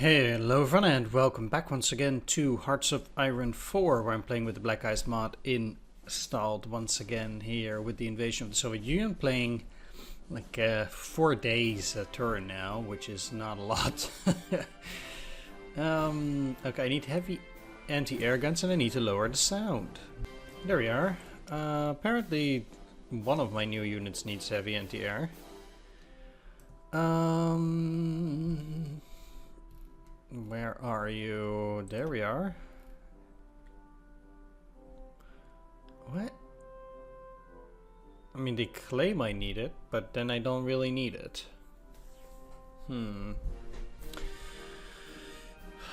Hello everyone and welcome back once again to Hearts of Iron 4, where I'm playing with the Black Ice mod installed once again here with the invasion of the Soviet Union, playing like 4 days a turn now, which is not a lot. Okay, I need heavy anti-air guns and I need to lower the sound. There we are. Apparently one of my new units needs heavy anti-air. Where are you? There we are. What? I mean, they claim I need it, but then I don't really need it.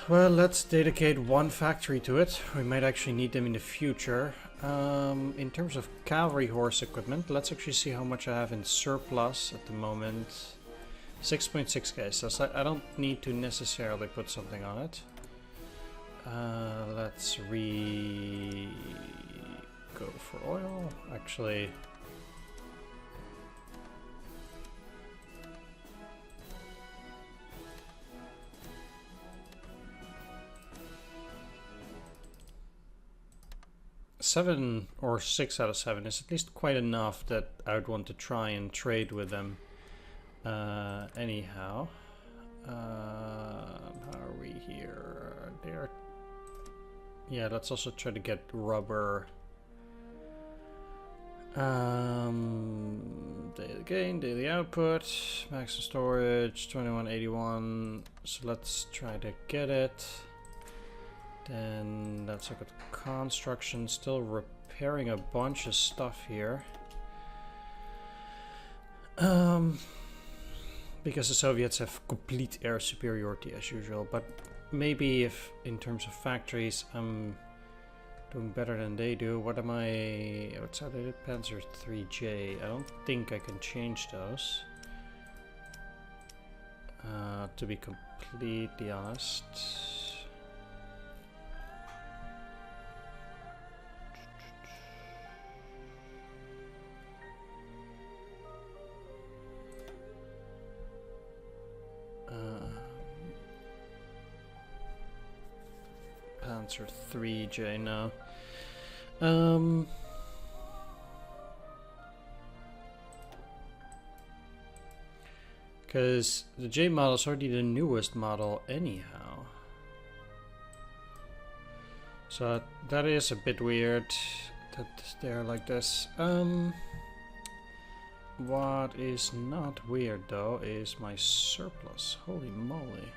Well, let's dedicate one factory to it. We might actually need them in the future. In terms of cavalry horse equipment, let's actually see how much I have in surplus at the moment. 6.6k, so I don't need to necessarily put something on it. Let's go for oil. Actually, seven or 6 out of 7 is at least quite enough that I would want to try and trade with them. Anyhow, how are we here? There. Yeah, let's also try to get rubber. Daily gain, daily output, maximum storage, 2181. So let's try to get it. Then let's look at construction. Still repairing a bunch of stuff here. Because the Soviets have complete air superiority as usual, but maybe if in terms of factories I'm doing better than they do. What am I? What's outdated? Panzer 3J. I don't think I can change those. To be completely honest. Panzer 3J now. Because the J model is already the newest model anyhow. So that is a bit weird that they're like this. What is not weird though is my surplus. Holy moly.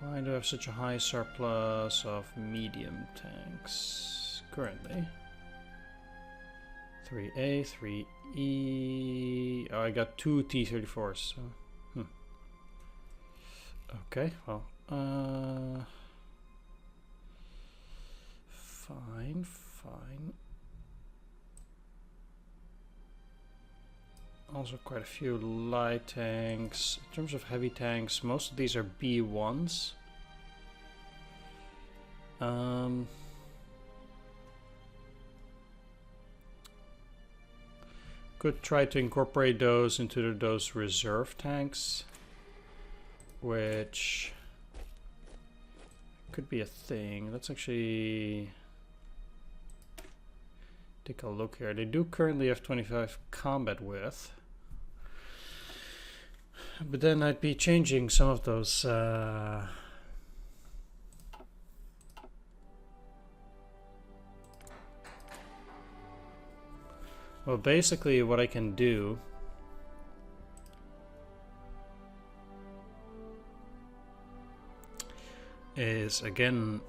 Why do I have such a high surplus of medium tanks currently? 3A, 3E. Oh, I got 2 T-34s. So. Okay, well, fine. Also quite a few light tanks. In terms of heavy tanks, most of these are B1s. Could try to incorporate those into those reserve tanks, which could be a thing. Let's actually take a look here. They do currently have 25 combat width. But then I'd be changing some of those well, basically what I can do is again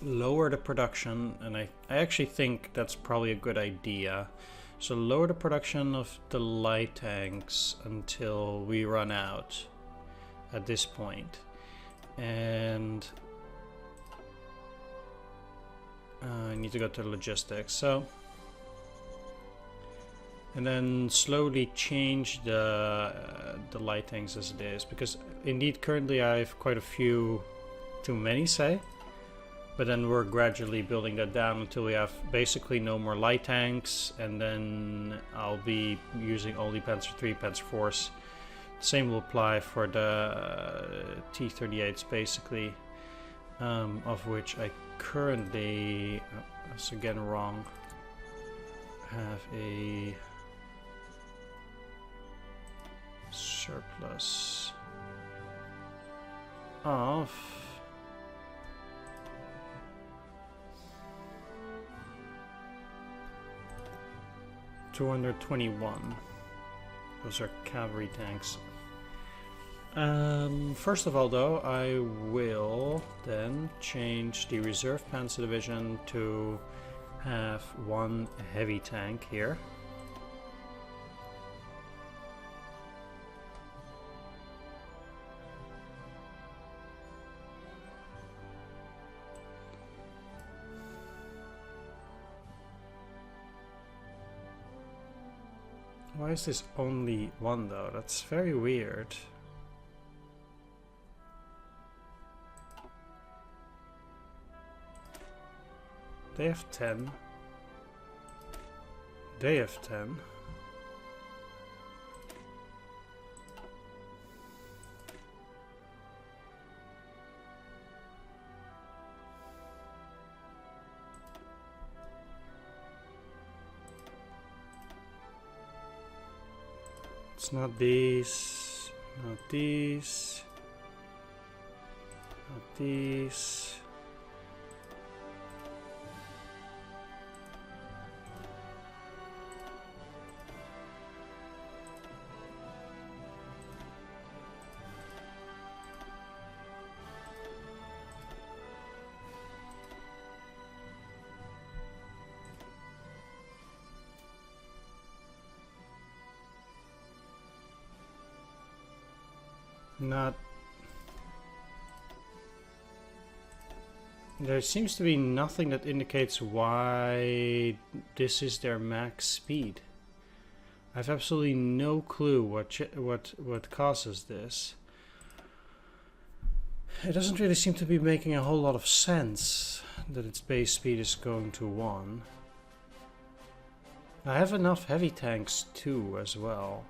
lower the production, and I actually think that's probably a good idea. So lower the production of the light tanks until we run out at this point. And I need to go to logistics. So, and then slowly change the light tanks as it is, because indeed currently I have quite a few, too many say. But then we're gradually building that down until we have basically no more light tanks, and then I'll be using only Panzer III, Panzer IVs. Same will apply for the T-38s basically, of which I currently, that's again wrong, have a surplus of 221. Those are cavalry tanks. First of all though, I will then change the reserve panzer division to have one heavy tank here. Why is this only one though? That's very weird. They have 10. They have 10. It's not these, not these, not these. Not. There seems to be nothing that indicates why this is their max speed. I have absolutely no clue what causes this. It doesn't really seem to be making a whole lot of sense that its base speed is going to 1. I have enough heavy tanks too as well.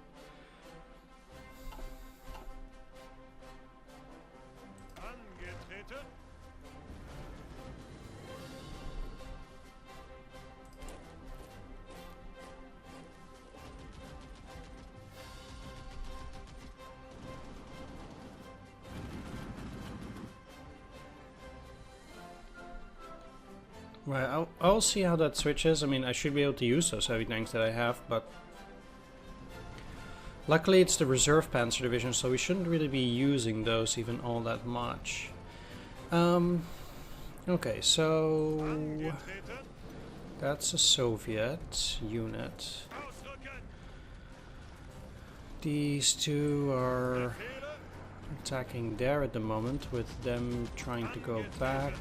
Well, I'll see how that switches. I mean, I should be able to use those heavy tanks that I have, but luckily it's the reserve panzer division, so we shouldn't really be using those even all that much. Okay, so that's a Soviet unit. These two are attacking there at the moment, with them trying to go back.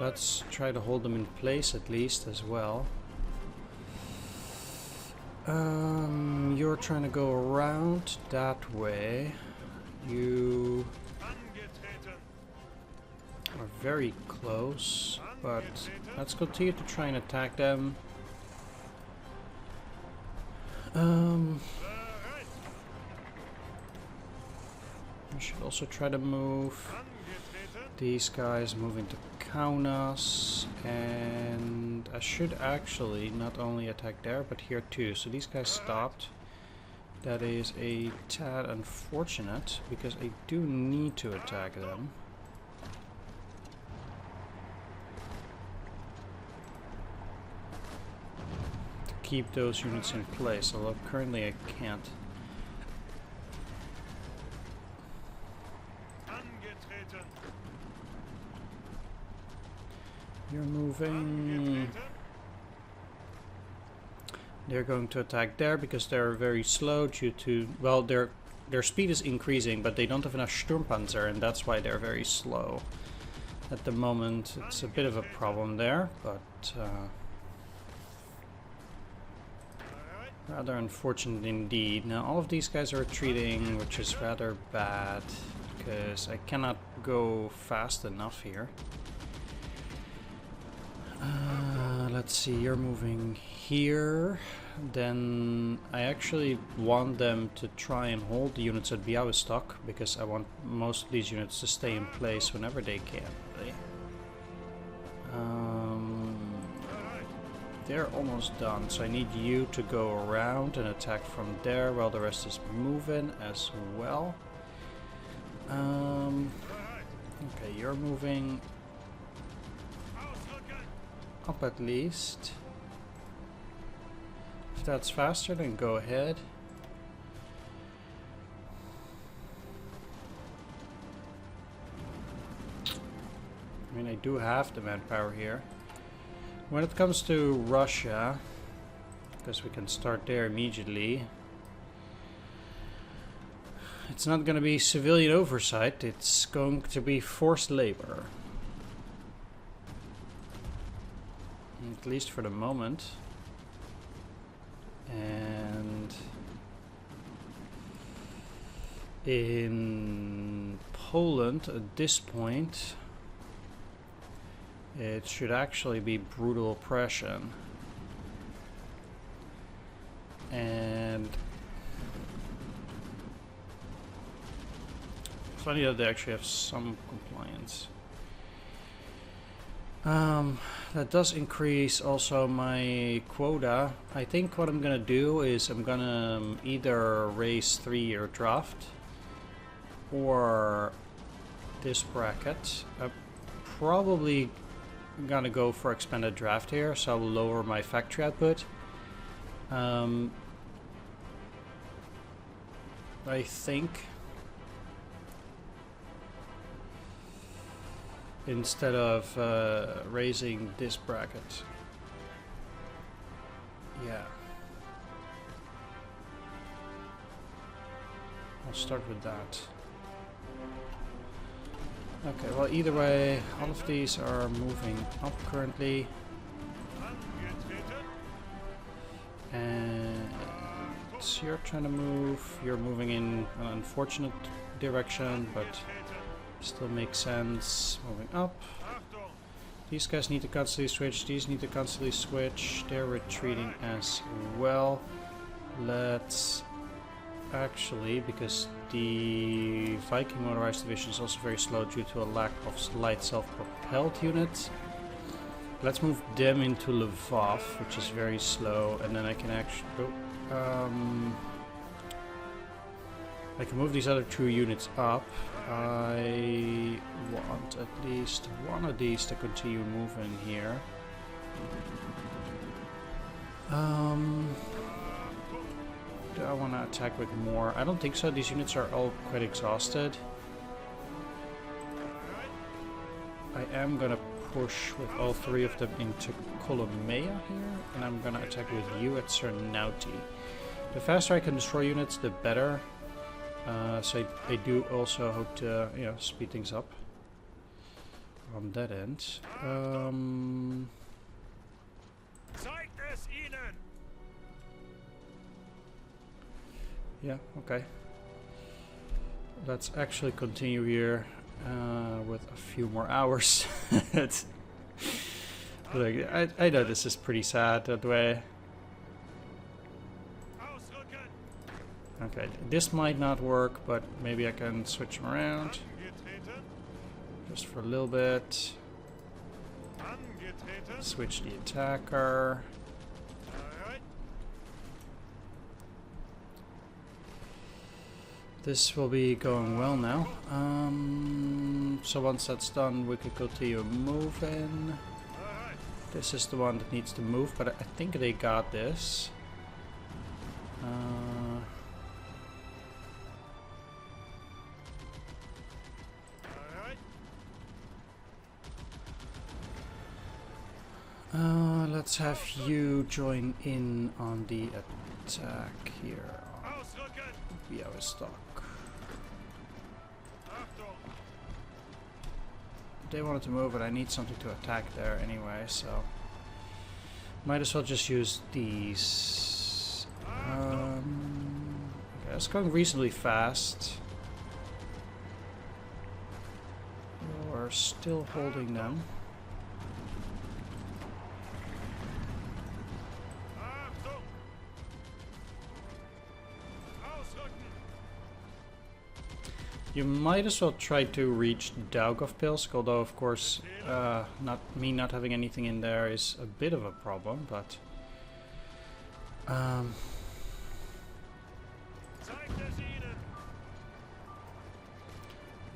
Let's try to hold them in place at least as well. You're trying to go around that way. You are very close, but let's continue to try and attack them. We should also try to move these guys, moving to Kaunas, and I should actually not only attack there but here too. So these guys stopped. That is a tad unfortunate because I do need to attack them. To keep those units in place, although currently I can't. You're moving. They're going to attack there because they're very slow due to, well, their speed is increasing, but they don't have enough Sturmpanzer, and that's why they're very slow. At the moment, it's a bit of a problem there, but rather unfortunate indeed. Now all of these guys are retreating, which is rather bad. because I cannot go fast enough here. Let's see, you're moving here. Then I actually want them to try and hold the units at Białystok, because I want most of these units to stay in place whenever they can. Really. They're almost done, so I need you to go around and attack from there while the rest is moving as well. Okay, you're moving up at least. If that's faster, then go ahead. I mean, I do have the manpower here. When it comes to Russia, because we can start there immediately, it's not going to be civilian oversight, it's going to be forced labor. At least for the moment. And in Poland at this point, it should actually be brutal oppression. And funny that they actually have some compliance. That does increase also my quota. I think what I'm gonna do is I'm gonna either raise 3-year draft or this bracket. I'm probably gonna go for expanded draft here, so I'll lower my factory output. I think instead of raising this bracket. Yeah. I'll start with that. Okay, well either way, all of these are moving up currently. And you're trying to move, you're moving in an unfortunate direction, but still makes sense. Moving up. These guys need to constantly switch. These need to constantly switch. They're retreating as well. Let's actually, because the Viking motorized division is also very slow due to a lack of light self-propelled units. Let's move them into Lvov, which is very slow, and then I can actually I can move these other 2 units up. I want at least one of these to continue moving here. Do I want to attack with more? I don't think so. These units are all quite exhausted. I am gonna push with all 3 of them into Kolomea here, and I'm gonna attack with you at Cernauti. The faster I can destroy units, the better. So I do also hope to, you know, speed things up on that end. Yeah, okay. Let's actually continue here with a few more hours. Like, I know this is pretty sad that way. Okay, this might not work, but maybe I can switch them around. Just for a little bit. Switch the attacker. This will be going well now. So once that's done, we could continue moving. This is the one that needs to move, but I think they got this. Let's have you join in on the attack here. Białystok. They wanted to move, but I need something to attack there anyway, so might as well just use these. Okay, it's going reasonably fast. are still holding them. You might as well try to reach Daugavpilsk, although of course not having anything in there is a bit of a problem, but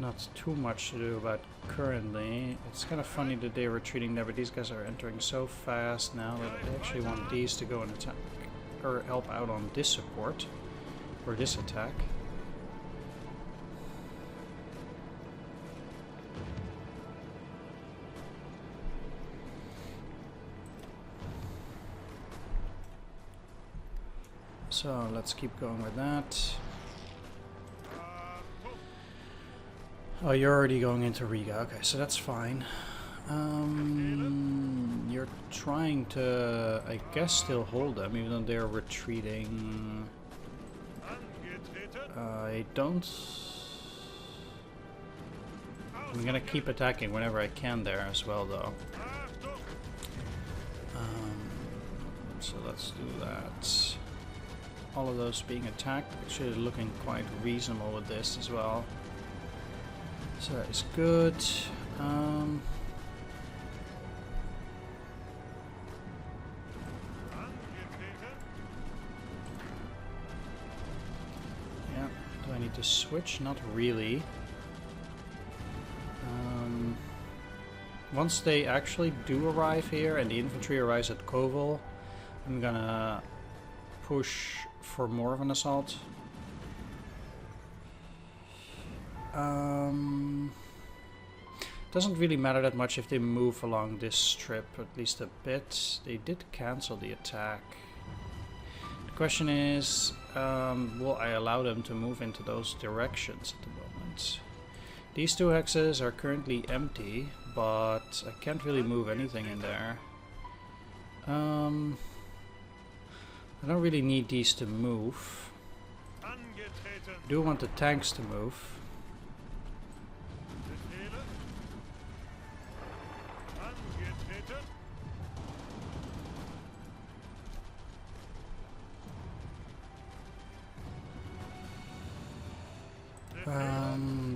not too much to do about currently. It's kind of funny that they're retreating there, but these guys are entering so fast now that they actually want these to go and attack or help out on this support or this attack. So let's keep going with that. Oh, you're already going into Riga. Okay, so that's fine. You're trying to, I guess, still hold them, even though they're retreating. I don't... I'm gonna keep attacking whenever I can there as well, though. So let's do that. All of those being attacked, actually looking quite reasonable with this as well. So that is good. Yeah, do I need to switch? Not really. Once they actually do arrive here and the infantry arrives at Koval, I'm gonna push for more of an assault. Doesn't really matter that much if they move along this strip, at least a bit. They did cancel the attack. The question is, will I allow them to move into those directions at the moment? These two hexes are currently empty, but I can't really move anything in there. I don't really need these to move. I do want the tanks to move.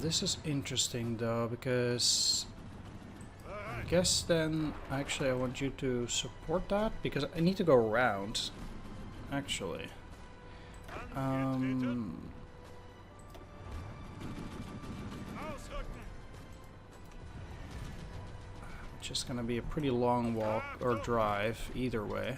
This is interesting though, because I guess then actually I want you to support that, because I need to go around. Actually, just gonna be a pretty long walk or drive either way.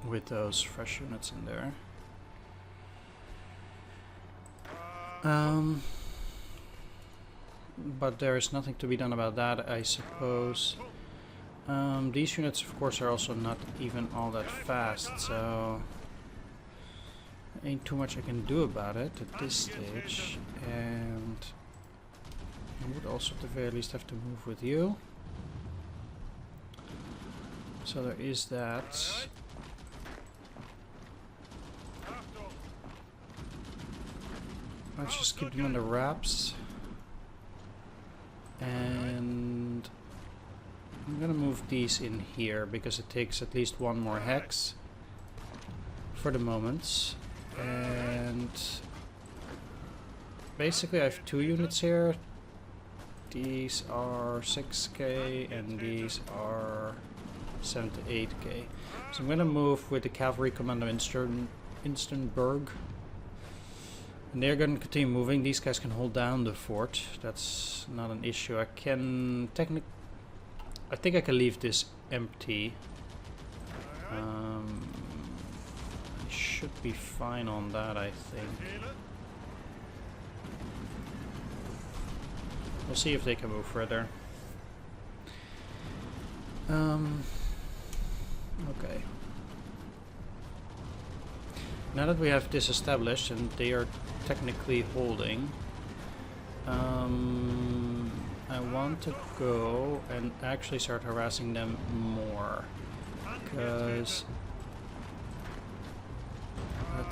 With those fresh units in there. But there is nothing to be done about that, I suppose. These units, of course, are also not even all that fast, so ain't too much I can do about it at this stage. And I would also at the very least have to move with you. So there is that. Let's just keep them under wraps. And I'm gonna move these in here because it takes at least one more hex for the moment. And basically I have two units here. These are 6k and these are 7 to 8k. So I'm gonna move with the cavalry commando Instenburg. And they're going to continue moving. These guys can hold down the fort. That's not an issue. I can I think I can leave this empty. I should be fine on that, I think. We'll see if they can move further. Okay. Now that we have this established and they are technically holding, I want to go and actually start harassing them more, because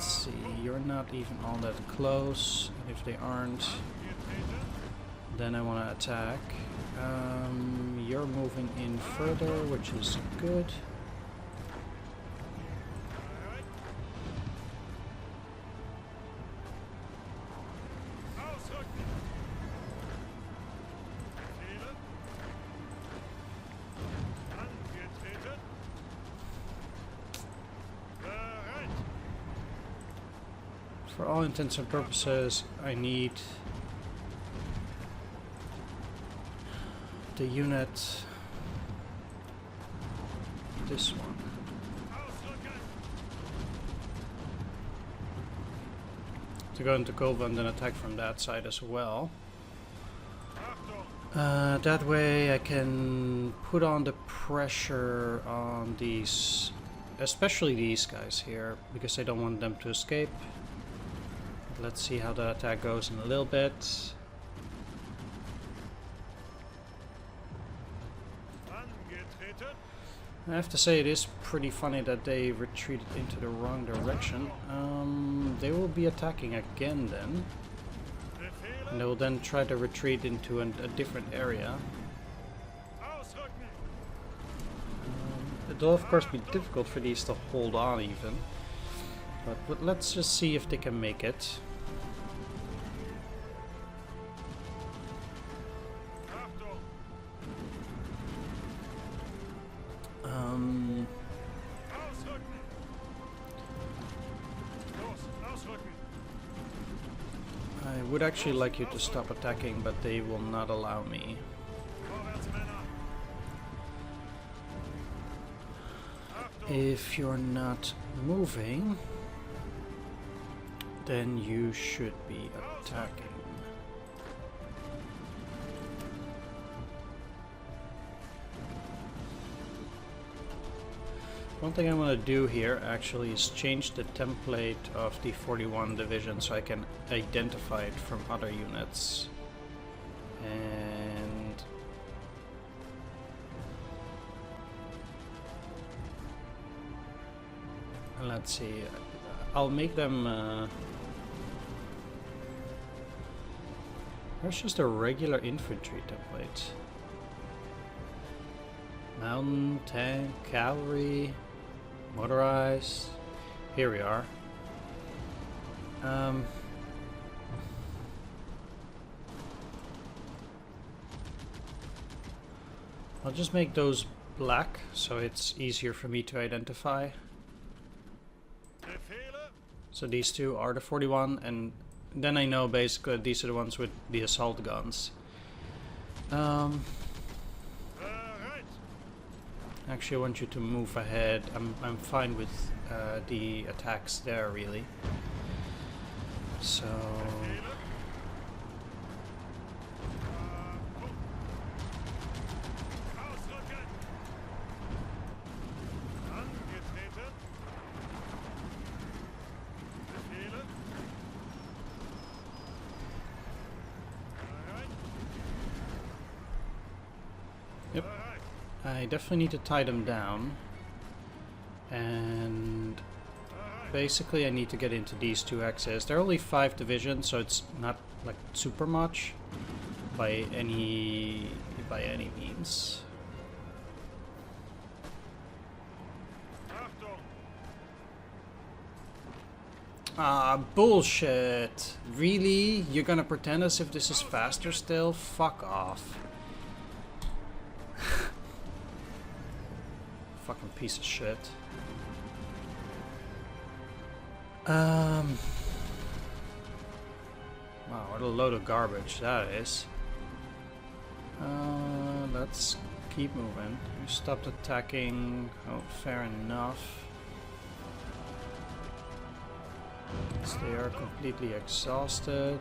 let's see, you're not even all that close, and if they aren't, then I want to attack. You're moving in further, which is good. For all intents and purposes, I need the unit, this one. To go into Kova and then attack from that side as well. That way I can put on the pressure on these, especially these guys here, because I don't want them to escape. Let's see how the attack goes in a little bit. I have to say it is pretty funny that they retreated into the wrong direction. They will be attacking again then. And they will then try to retreat into a different area. It will of course be difficult for these to hold on even. But let's just see if they can make it. I would actually like you to stop attacking, but they will not allow me. If you're not moving, then you should be attacking. One thing I want to do here actually is change the template of the 41 division so I can identify it from other units. And let's see, I'll make them there's just a regular infantry template. Mountain, tank, cavalry, motorized. Here we are. I'll just make those black so it's easier for me to identify. So these two are the 41, and then I know basically these are the ones with the assault guns. Actually, I want you to move ahead. I'm fine with the attacks there, really. So yep. I definitely need to tie them down, and basically I need to get into these two axes. There are only 5 divisions, so it's not like super much by any means. Ah, bullshit. Really? You're gonna pretend as if this is faster still? Fuck off. Fucking piece of shit. Wow, what a load of garbage that is. Let's keep moving. You stopped attacking. Oh, fair enough. They are completely exhausted.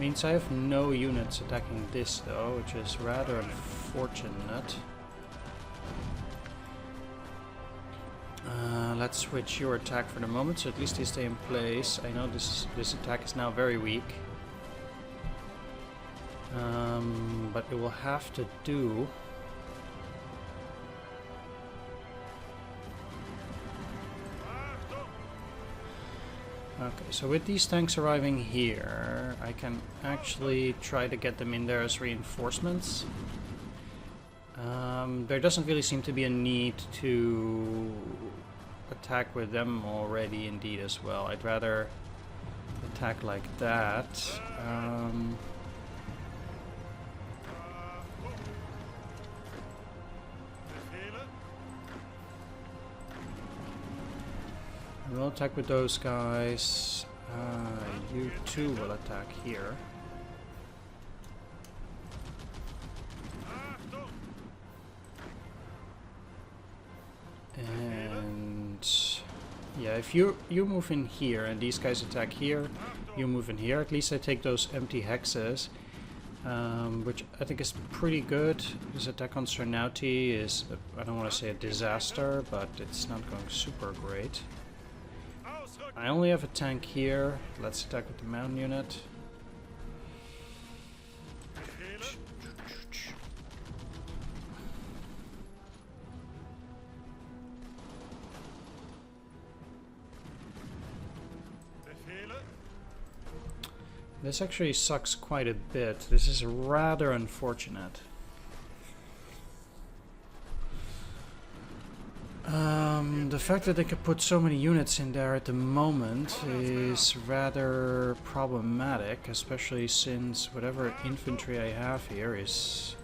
Means I have no units attacking this though, which is rather unfortunate. Let's switch your attack for the moment, so at least they stay in place. I know this attack is now very weak. But it will have to do. Okay, so with these tanks arriving here, I can actually try to get them in there as reinforcements. There doesn't really seem to be a need to attack with them already indeed as well. I'd rather attack like that. We'll attack with those guys. You two will attack here. And yeah, if you move in here and these guys attack here, you move in here. At least I take those empty hexes, which I think is pretty good. This attack on Cernauti is, I don't want to say a disaster, but it's not going super great. I only have a tank here. Let's attack with the mountain unit. This actually sucks quite a bit. This is rather unfortunate. The fact that they could put so many units in there at the moment is rather problematic, especially since whatever infantry I have here is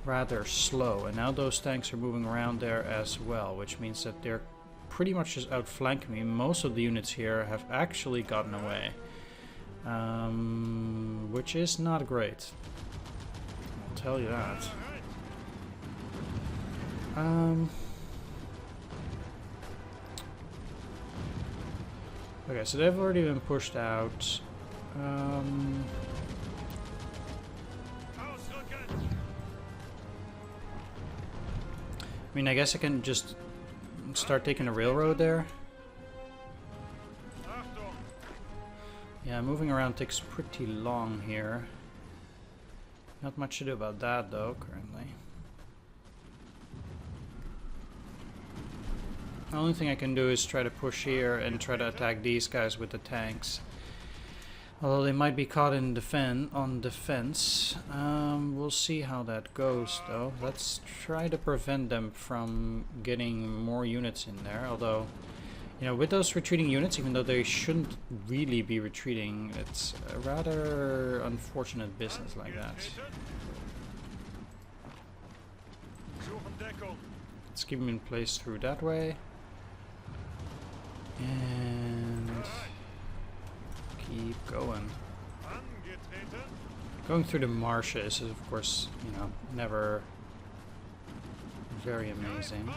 rather slow. And now those tanks are moving around there as well, which means that they're pretty much just outflanking me. Most of the units here have actually gotten away, which is not great. I'll tell you that. Okay, so they've already been pushed out. I mean, I guess I can just start taking a railroad there. Yeah, moving around takes pretty long here. Not much to do about that though, currently. The only thing I can do is try to push here and try to attack these guys with the tanks. Although they might be caught in defense. We'll see how that goes though. Let's try to prevent them from getting more units in there. Although, you know, with those retreating units, even though they shouldn't really be retreating, it's a rather unfortunate business like that. Let's keep them in place through that way. And keep going. Going through the marshes is, of course, you know, never very amazing.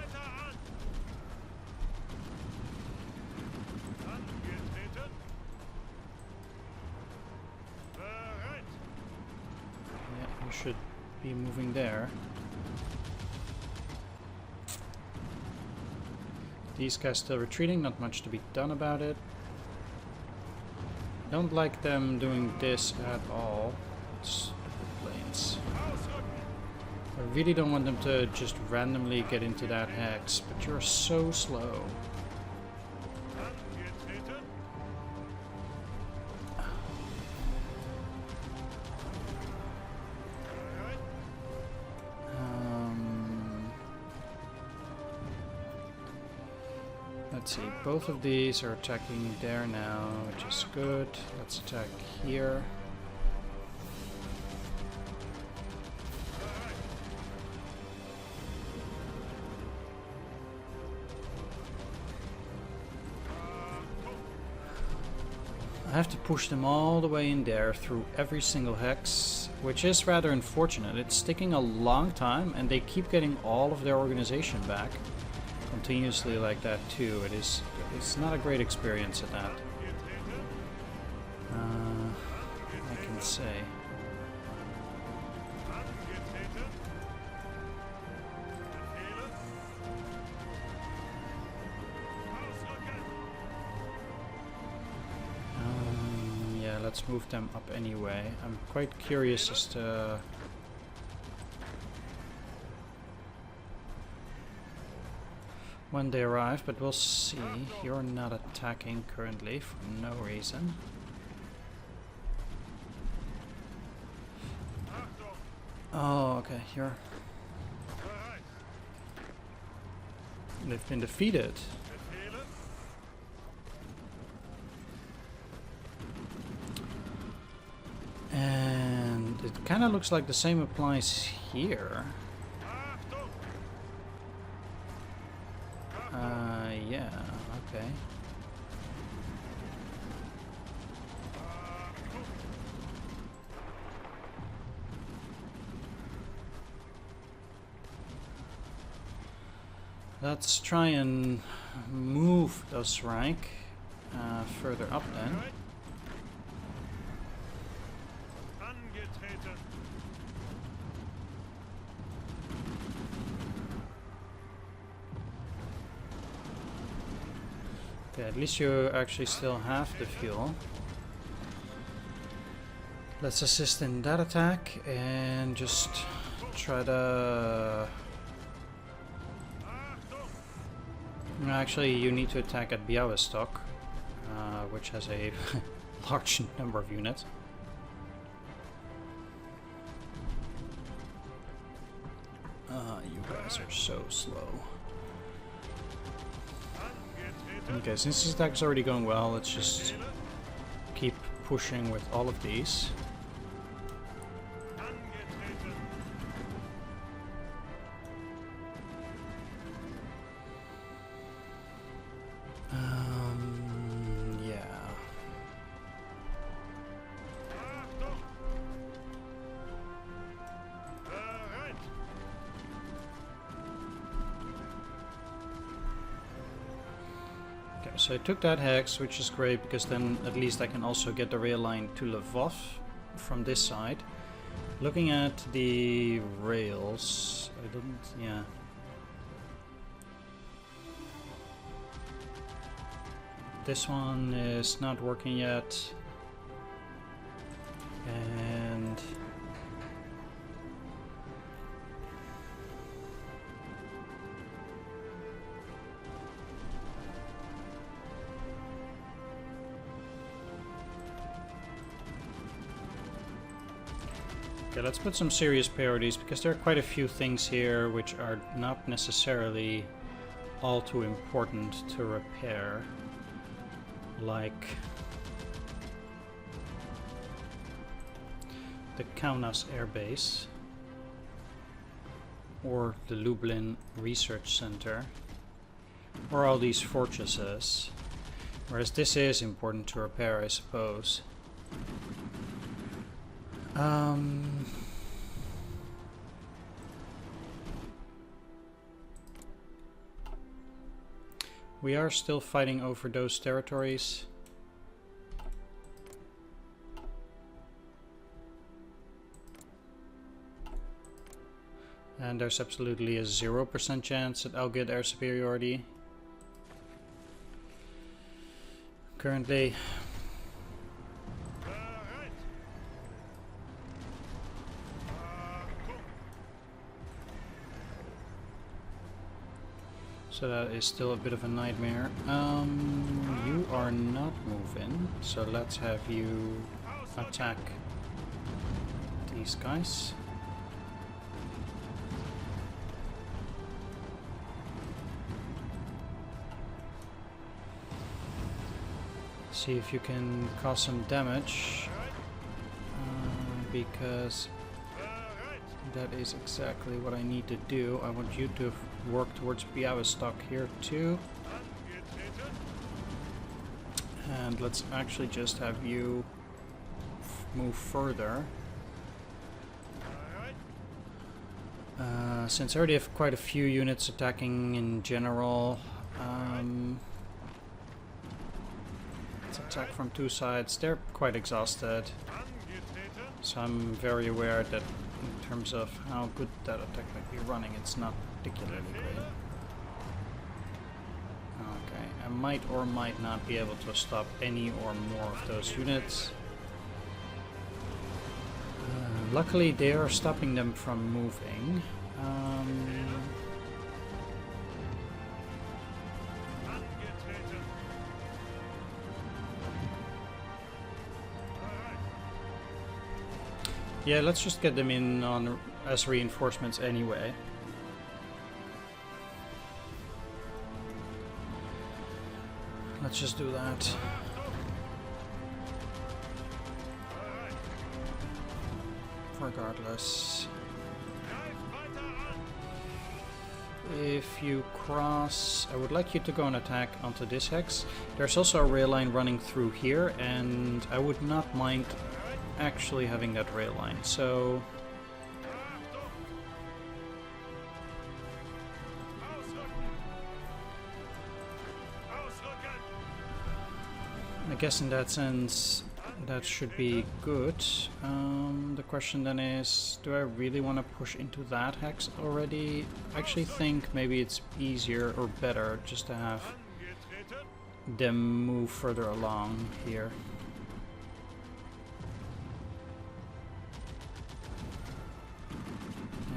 Yeah, you should be moving there. These guys still retreating, not much to be done about it. Don't like them doing this at all. Stupid planes. I really don't want them to just randomly get into that hex, but you're so slow. Let's see, both of these are attacking there now, which is good. Let's attack here. I have to push them all the way in there through every single hex, which is rather unfortunate. It's taking a long time and they keep getting all of their organization back. Continuously like that too. It's not a great experience at that. I can say. Yeah, let's move them up anyway. I'm quite curious as to when they arrive, but we'll see. You're not attacking currently for no reason. Oh, okay, they've been defeated. And it kind of looks like the same applies here. Yeah, okay. Let's try and move those Reich further up then. Okay, at least you actually still have the fuel. Let's assist in that attack and just try to... No, actually, you need to attack at Białystok, which has a large number of units. You guys are so slow. Okay, since this attack is already going well, let's just keep pushing with all of these. Yeah. So I took that hex, which is great because then at least I can also get the rail line to Lvov from this side. Looking at the rails, I don't, yeah. This one is not working yet. And okay, let's put some serious priorities because there are quite a few things here which are not necessarily all too important to repair. Like the Kaunas Air Base or the Lublin Research Center or all these fortresses. Whereas this is important to repair, I suppose. We are still fighting over those territories. And there's absolutely a 0% chance that I'll get air superiority. Currently. So that is still a bit of a nightmare. You are not moving, so let's have you attack these guys. See if you can cause some damage, because that is exactly what I need to do. I want you to work towards Białystok here too. And let's actually just have you move further. Since I already have quite a few units attacking in general, let's attack from two sides. They're quite exhausted. So I'm very aware that in terms of how good that attack might be running, it's not particularly great. Okay, I might or might not be able to stop any or more of those units. Luckily they are stopping them from moving. Yeah, let's just get them in on as reinforcements anyway. Let's just do that. Regardless. If you cross, I would like you to go and attack onto this hex. There's also a rail line running through here, and I would not mind actually having that rail line. So I guess in that sense that should be good. The question then is, do I really want to push into that hex already? I actually think maybe it's easier or better just to have them move further along here.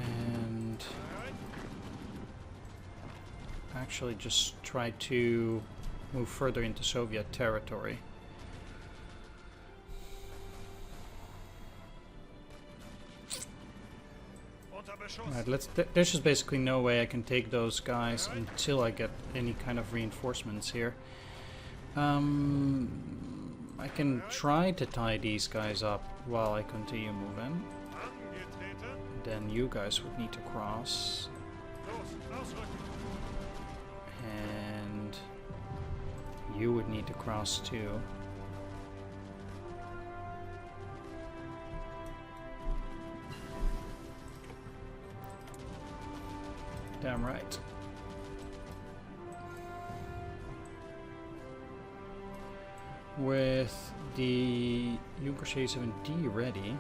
And actually just try to move further into Soviet territory. Right, there's just basically no way I can take those guys until I get any kind of reinforcements here. I can try to tie these guys up while I continue moving. Then you guys would need to cross. And you would need to cross too. Damn right. With the Junkers A7D ready,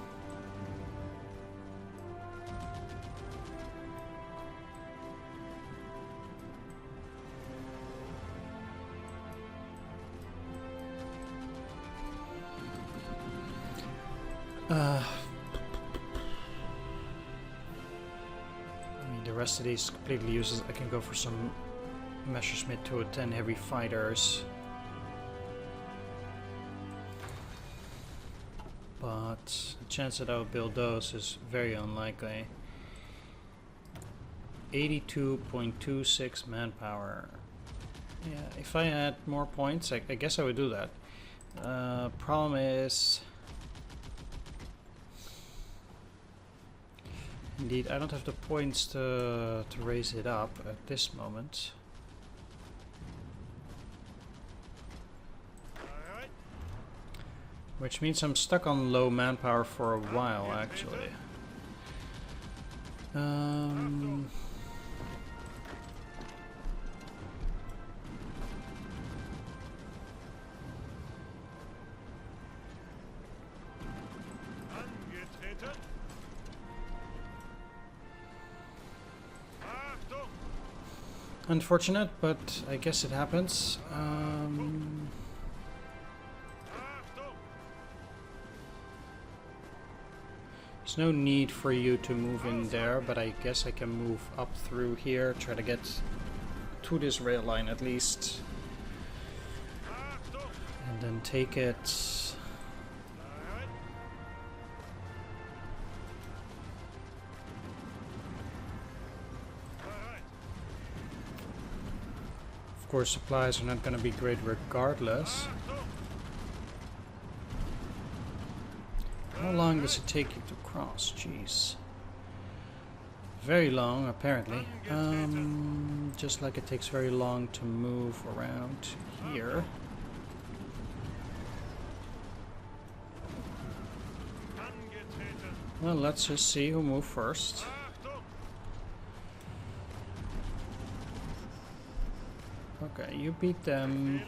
the rest of these completely useless. I can go for some Messerschmitt 210 heavy fighters, but the chance that I would build those is very unlikely. 82.26 manpower. Yeah, if I had more points, I guess I would do that. Problem is, indeed, I don't have the points to raise it up at this moment. Which means I'm stuck on low manpower for a while, actually. Unfortunate, but I guess it happens. There's no need for you to move in there, but I guess I can move up through here, try to get to this rail line at least. And then take it. Of course, supplies are not going to be great regardless. How long does it take you to cross? Jeez. Very long, apparently. Just like it takes very long to move around here. Well, let's just see who moves first. Okay, you beat them.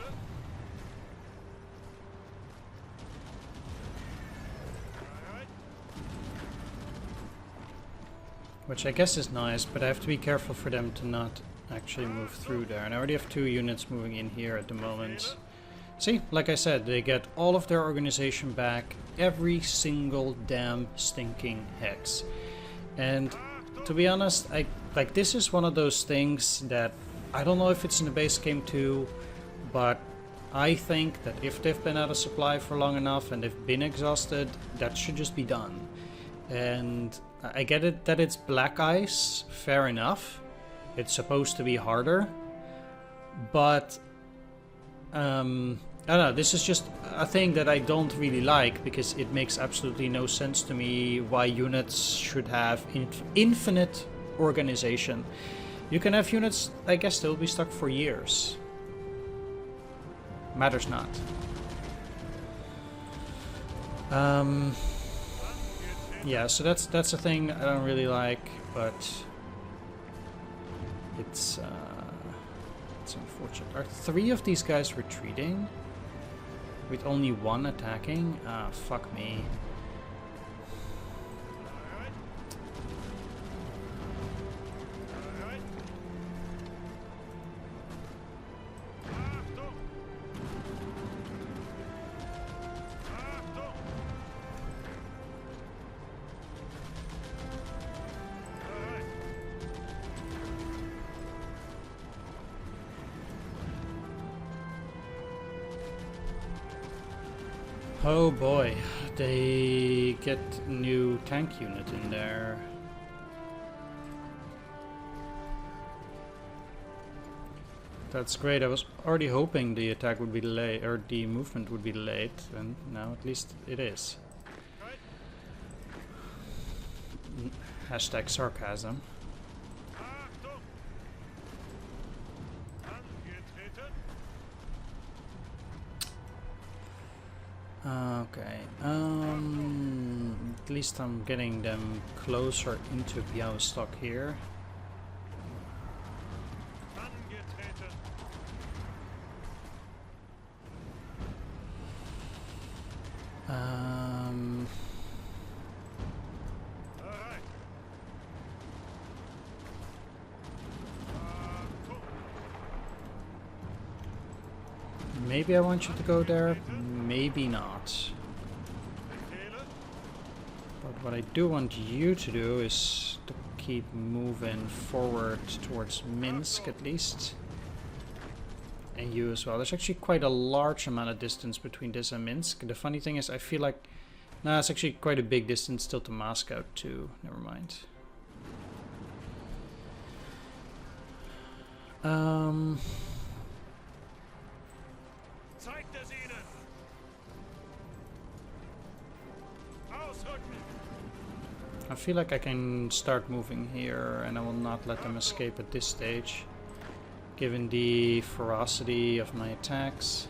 Which I guess is nice, but I have to be careful for them to not actually move through there. And I already have 2 units moving in here at the moment. See, like I said, they get all of their organization back, every single damn stinking hex. And to be honest, this is one of those things that I don't know if it's in the base game too, but I think that if they've been out of supply for long enough and they've been exhausted, that should just be done. And I get it that it's black ice, fair enough. It's supposed to be harder. But I don't know, this is just a thing that I don't really like, because it makes absolutely no sense to me why units should have infinite organization. You can have units, I guess, they'll be stuck for years. Matters not. Yeah, so that's a thing I don't really like, but it's unfortunate. Are 3 of these guys retreating? With only 1 attacking? Ah, fuck me. Oh boy, they get new tank unit in there. That's great. I was already hoping the attack would be delayed, or the movement would be delayed, and now at least it is. Hashtag sarcasm. Okay, at least I'm getting them closer into Białystok here. Maybe I want you to go there, maybe not. But what I do want you to do is to keep moving forward towards Minsk at least. And you as well. There's actually quite a large amount of distance between this and Minsk. The funny thing is I feel like... Nah, it's actually quite a big distance still to Moscow too. Never mind. I feel like I can start moving here, and I will not let them escape at this stage, given the ferocity of my attacks.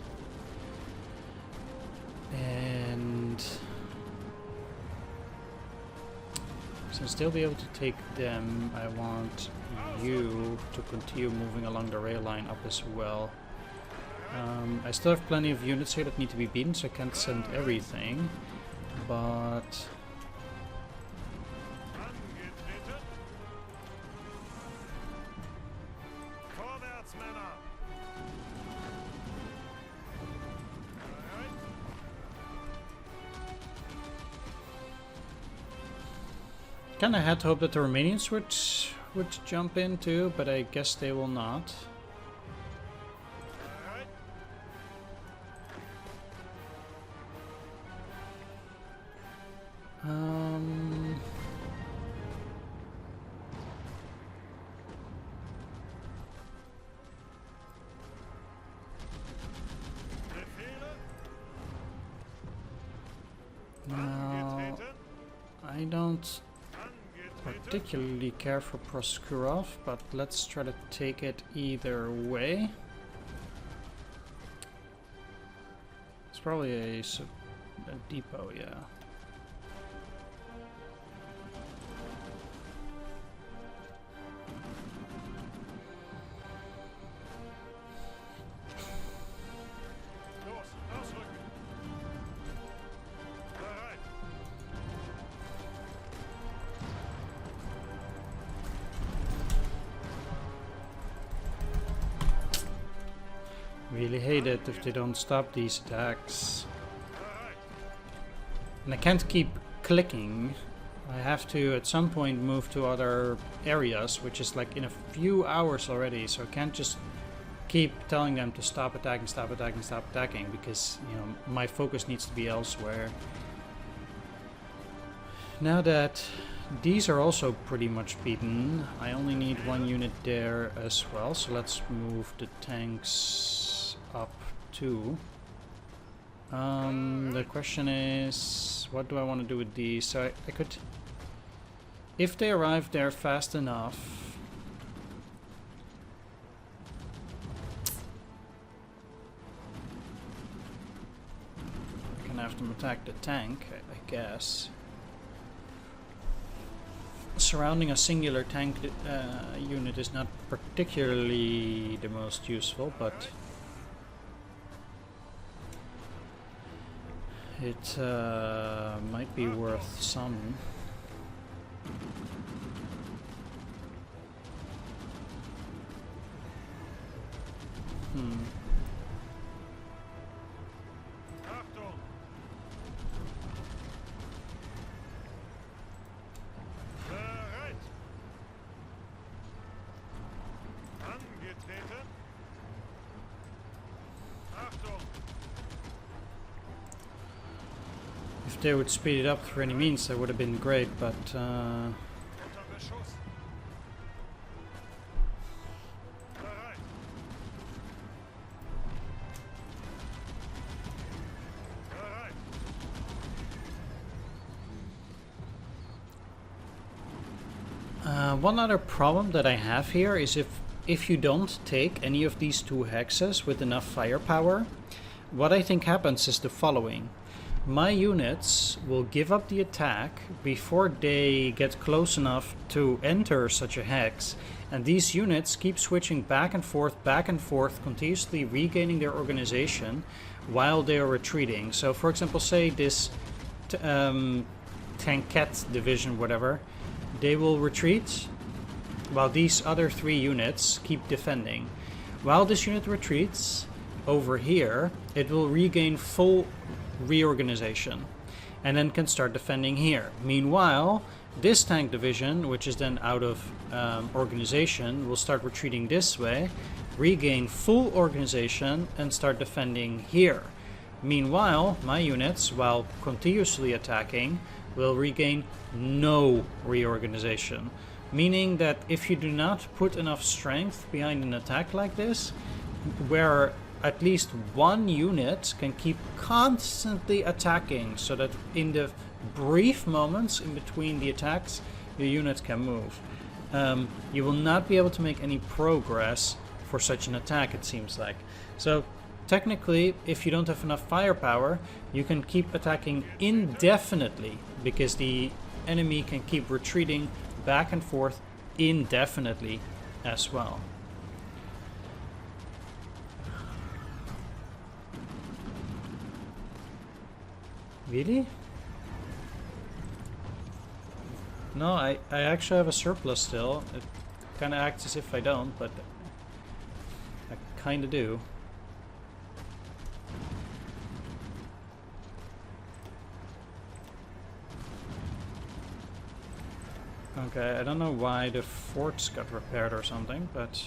And since they'll be able to take them, I want you to continue moving along the rail line up as well. I still have plenty of units here that need to be beaten, so I can't send everything, but... Kinda had hope that the Romanians would jump in too, but I guess they will not. Now, I don't particularly care for Proskurov, but let's try to take it either way. It's probably a depot, yeah. Really hate it if they don't stop these attacks. And I can't keep clicking. I have to at some point move to other areas, which is like in a few hours already, so I can't just keep telling them to stop attacking, stop attacking, stop attacking, because, you know, my focus needs to be elsewhere. Now that these are also pretty much beaten, I only need one unit there as well, so let's move the tanks up too. The question is, what do I want to do with these? So I could, if they arrive there fast enough, I can have them attack the tank, I guess. Surrounding a singular tank unit is not particularly the most useful, but it might be worth some. If they would speed it up through any means, that would have been great, but one other problem that I have here is if you don't take any of these two hexes with enough firepower, what I think happens is the following. My units will give up the attack before they get close enough to enter such a hex, and these units keep switching back and forth, continuously regaining their organization while they are retreating. So for example, say this tankette division, whatever, they will retreat while these other three units keep defending. While this unit retreats over here, it will regain full reorganization and then can start defending here. Meanwhile, this tank division, which is then out of organization, will start retreating this way, regain full organization and start defending here. Meanwhile, my units, while continuously attacking, will regain no reorganization, meaning that if you do not put enough strength behind an attack like this, where at least one unit can keep constantly attacking so that in the brief moments in between the attacks, your unit can move. You will not be able to make any progress for such an attack, it seems like. So technically, if you don't have enough firepower, you can keep attacking indefinitely because the enemy can keep retreating back and forth indefinitely as well. Really? No, I actually have a surplus still. It kind of acts as if I don't, but I kind of do. Okay, I don't know why the forts got repaired or something, but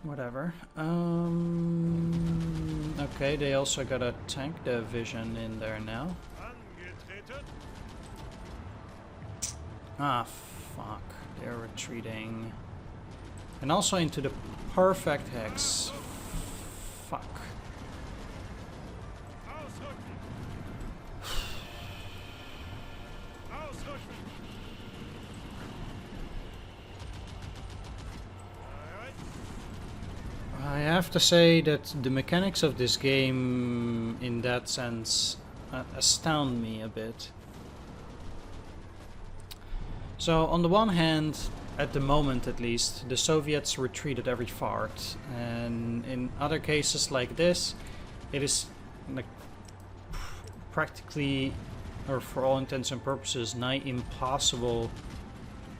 whatever. Okay, they also got a tank division in there now. Ah, fuck. They're retreating. And also into the perfect hex. Fuck. I have to say that the mechanics of this game, in that sense, astound me a bit. So, on the one hand, at the moment at least, the Soviets retreat at every fart, and in other cases like this, it is like practically, or for all intents and purposes, nigh impossible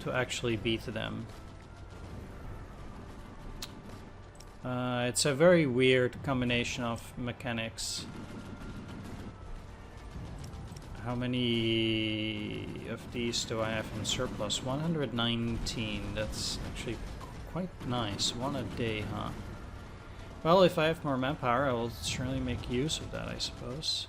to actually beat them. It's a very weird combination of mechanics. How many of these do I have in surplus? 119. That's actually quite nice. One a day, huh? Well, if I have more manpower, I will certainly make use of that, I suppose.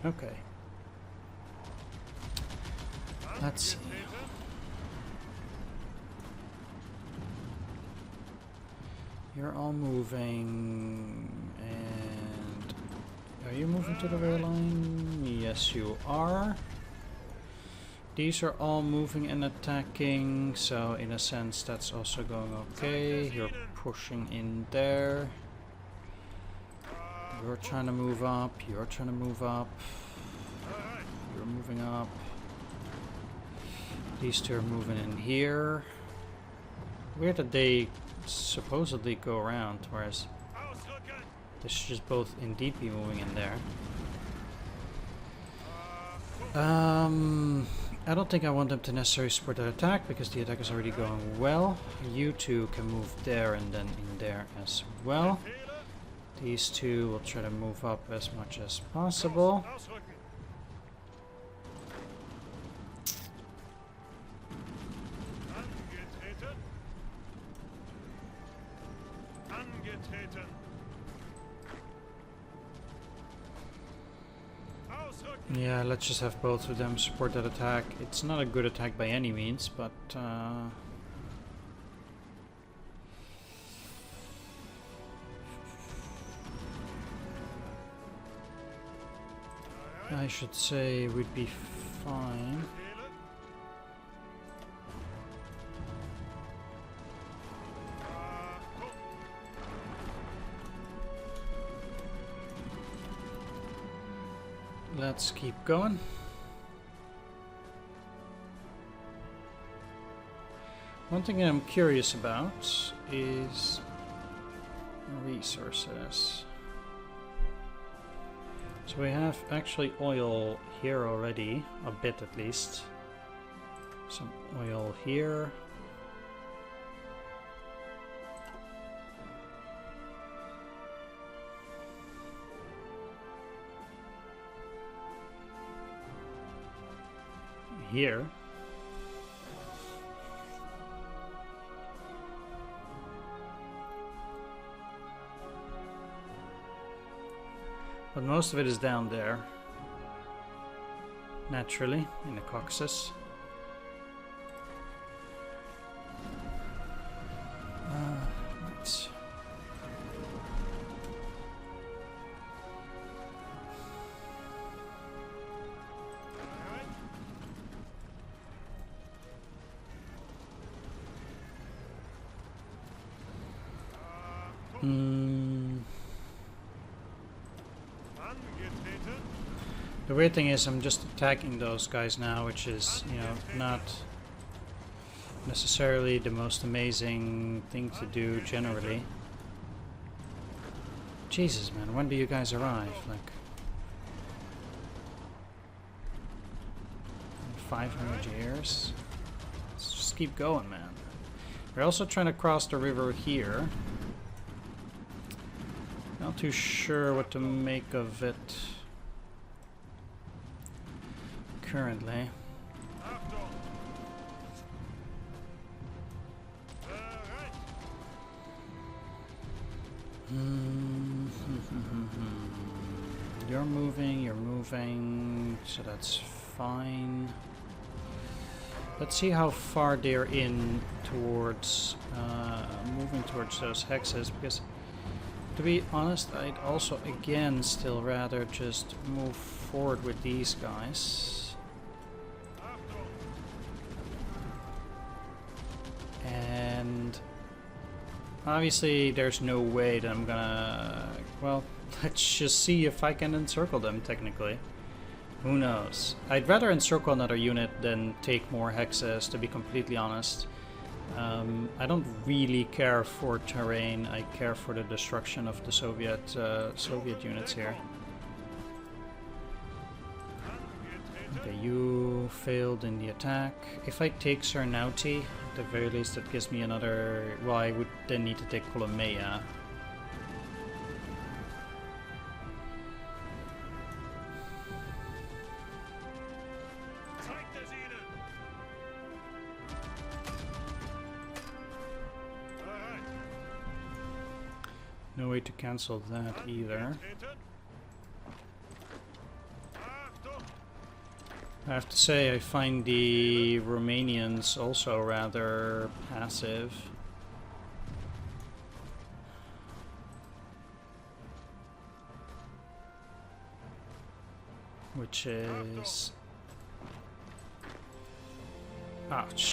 Okay. Let's see. You're all moving, and are you moving to the rail line? Yes, you are. These are all moving and attacking, so in a sense that's also going okay. You're pushing in there. You're trying to move up, you're trying to move up. You're moving up. These two are moving in here. Weird that they supposedly go around, whereas they should just both indeed be moving in there. I don't think I want them to necessarily support that attack because the attack is already going well. You two can move there and then in there as well. These two will try to move up as much as possible. Yeah, let's just have both of them support that attack. It's not a good attack by any means, but I should say we'd be fine. Let's keep going. One thing I'm curious about is resources. So we have actually oil here already, a bit at least. Some oil here. Here. But most of it is down there. Naturally, in the Caucasus. Right. The weird thing is I'm just attacking those guys now, which is, you know, not necessarily the most amazing thing to do generally. Jesus, man, when do you guys arrive? Like 500 years? Let's just keep going, man. We're also trying to cross the river here. Not too sure what to make of it currently. You're moving, so that's fine. Let's see how far they're in towards moving towards those hexes, because to be honest, I'd also again still rather just move forward with these guys. And obviously there's no way that I'm gonna, well, let's just see if I can encircle them technically. Who knows? I'd rather encircle another unit than take more hexes, to be completely honest. I don't really care for terrain, I care for the destruction of the Soviet units here. Okay, you failed in the attack. If I take Cernauti, at the very least that gives me another... Well, I would then need to take Colomea. No way to cancel that either. I have to say, I find the Romanians also rather passive. Which is... ouch.